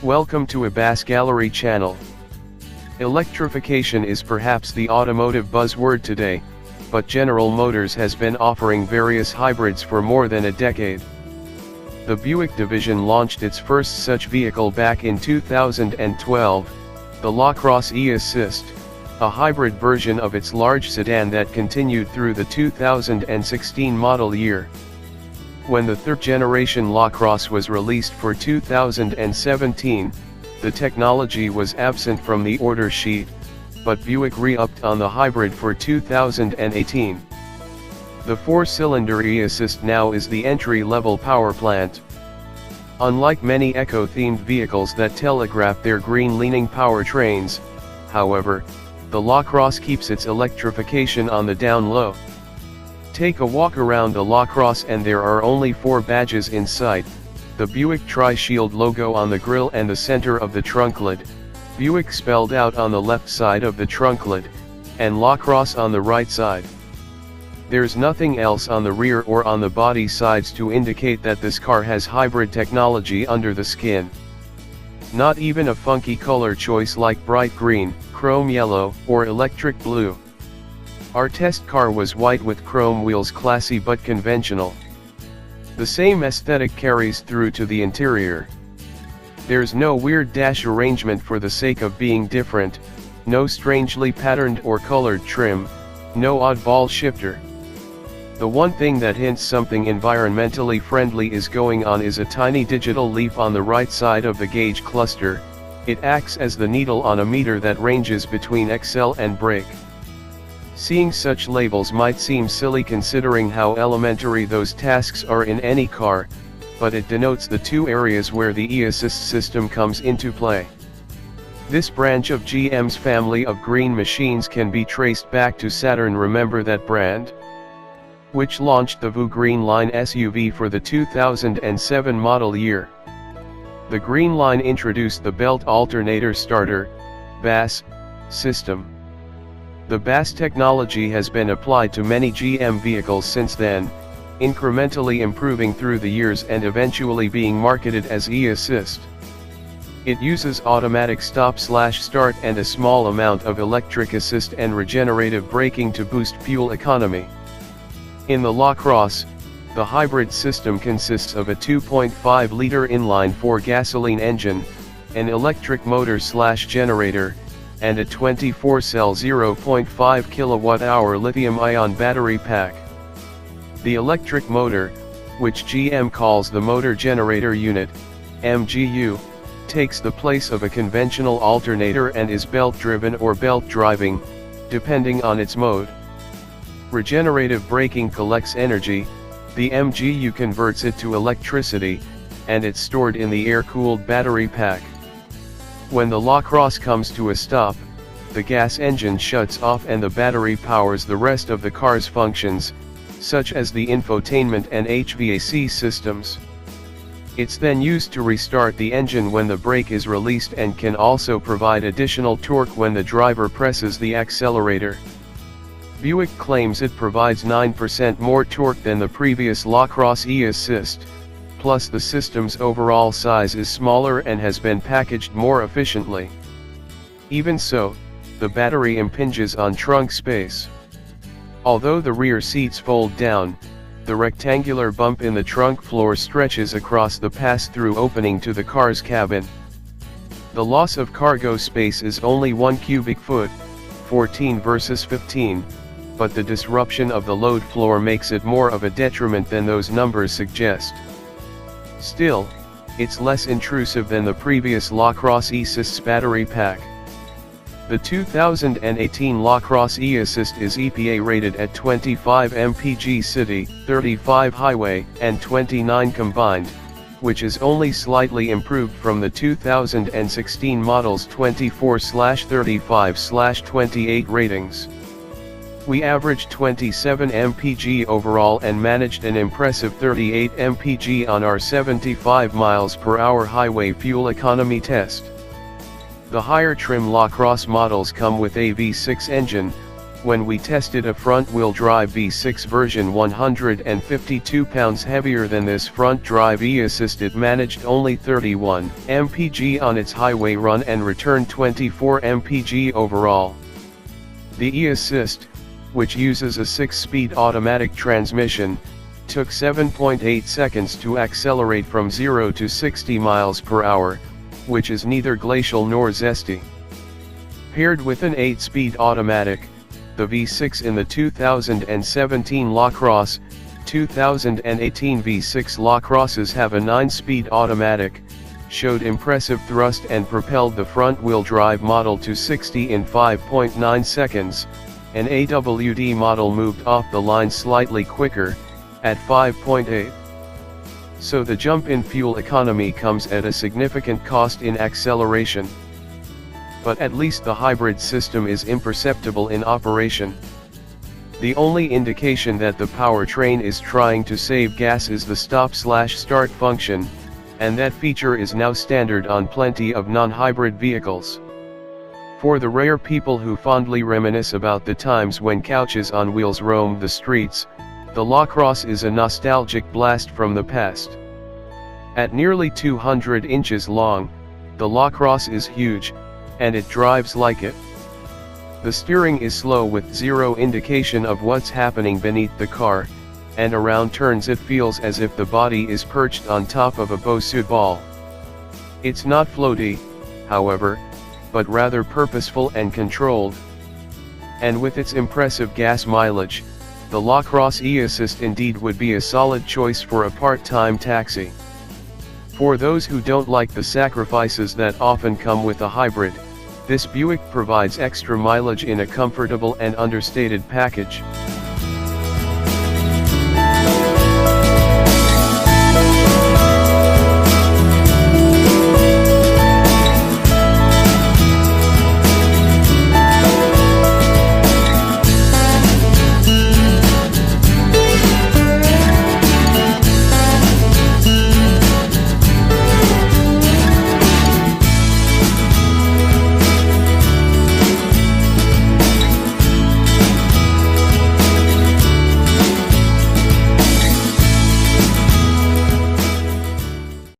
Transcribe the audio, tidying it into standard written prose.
Welcome to Ebas Gallery channel. Electrification is perhaps the automotive buzzword today, but General Motors has been offering various hybrids for more than a decade. The Buick division launched its first such vehicle back in 2012, the LaCrosse eAssist, a hybrid version of its large sedan that continued through the 2016 model year. When the third-generation LaCrosse was released for 2017, the technology was absent from the order sheet, but Buick re-upped on the hybrid for 2018. The four-cylinder eAssist now is the entry-level powerplant. Unlike many eco-themed vehicles that telegraph their green-leaning powertrains, however, the LaCrosse keeps its electrification on the down low. Take a walk around the LaCrosse and there are only 4 badges in sight: the Buick Tri-Shield logo on the grille and the center of the trunklid, Buick spelled out on the left side of the trunklid, and LaCrosse on the right side. There's nothing else on the rear or on the body sides to indicate that this car has hybrid technology under the skin. Not even a funky color choice like bright green, chrome yellow, or electric blue. Our test car was white with chrome wheels, classy but conventional. The same aesthetic carries through to the interior. There's no weird dash arrangement for the sake of being different, no strangely patterned or colored trim, no oddball shifter. The one thing that hints something environmentally friendly is going on is a tiny digital leaf on the right side of the gauge cluster. It acts as the needle on a meter that ranges between XL and brake. Seeing such labels might seem silly considering how elementary those tasks are in any car, but it denotes the 2 areas where the eAssist system comes into play. This branch of GM's family of green machines can be traced back to Saturn. Remember that brand? Which launched the VW Green Line SUV for the 2007 model year. The Green Line introduced the belt alternator starter, BAS, system. The BAS technology has been applied to many GM vehicles since then, incrementally improving through the years and eventually being marketed as eAssist. It uses automatic stop/start and a small amount of electric assist and regenerative braking to boost fuel economy. In the LaCrosse, the hybrid system consists of a 2.5-liter inline-4 gasoline engine, an electric motor/generator, and a 24-cell 0.5 kWh lithium-ion battery pack. The electric motor, which GM calls the motor generator unit, MGU, takes the place of a conventional alternator and is belt-driven or belt-driving, depending on its mode. Regenerative braking collects energy, the MGU converts it to electricity, and it's stored in the air-cooled battery pack. When the LaCrosse comes to a stop, the gas engine shuts off and the battery powers the rest of the car's functions, such as the infotainment and HVAC systems. It's then used to restart the engine when the brake is released and can also provide additional torque when the driver presses the accelerator. Buick claims it provides 9% more torque than the previous LaCrosse eAssist, plus the system's overall size is smaller and has been packaged more efficiently. Even so, the battery impinges on trunk space. Although the rear seats fold down, the rectangular bump in the trunk floor stretches across the pass-through opening to the car's cabin. The loss of cargo space is only 1 cubic foot, 14 versus 15, but the disruption of the load floor makes it more of a detriment than those numbers suggest. Still, it's less intrusive than the previous LaCrosse eAssist's battery pack. The 2018 LaCrosse eAssist is EPA rated at 25 mpg city, 35 highway, and 29 combined, which is only slightly improved from the 2016 model's 24/35/28 ratings. We averaged 27 mpg overall and managed an impressive 38 mpg on our 75 miles per hour highway fuel economy test. The higher trim LaCrosse models come with a V6 engine, when we tested a front-wheel drive V6 version 152 pounds heavier than this front-drive eAssist, it managed only 31 mpg on its highway run and returned 24 mpg overall. The eAssist, which uses a 6-speed automatic transmission, took 7.8 seconds to accelerate from 0 to 60 miles per hour, which is neither glacial nor zesty. Paired with an 8-speed automatic, the V6 in the 2017 LaCrosse, 2018 V6 LaCrosses have a 9-speed automatic, showed impressive thrust and propelled the front-wheel drive model to 60 in 5.9 seconds, an AWD model moved off the line slightly quicker, at 5.8. So the jump in fuel economy comes at a significant cost in acceleration. But at least the hybrid system is imperceptible in operation. The only indication that the powertrain is trying to save gas is the stop/start function, and that feature is now standard on plenty of non-hybrid vehicles. For the rare people who fondly reminisce about the times when couches on wheels roamed the streets, the LaCrosse is a nostalgic blast from the past. At nearly 200 inches long, the LaCrosse is huge, and it drives like it. The steering is slow with zero indication of what's happening beneath the car, and around turns it feels as if the body is perched on top of a Bosu ball. It's not floaty, however, but rather purposeful and controlled. And with its impressive gas mileage, the LaCrosse eAssist indeed would be a solid choice for a part-time taxi. For those who don't like the sacrifices that often come with a hybrid, this Buick provides extra mileage in a comfortable and understated package.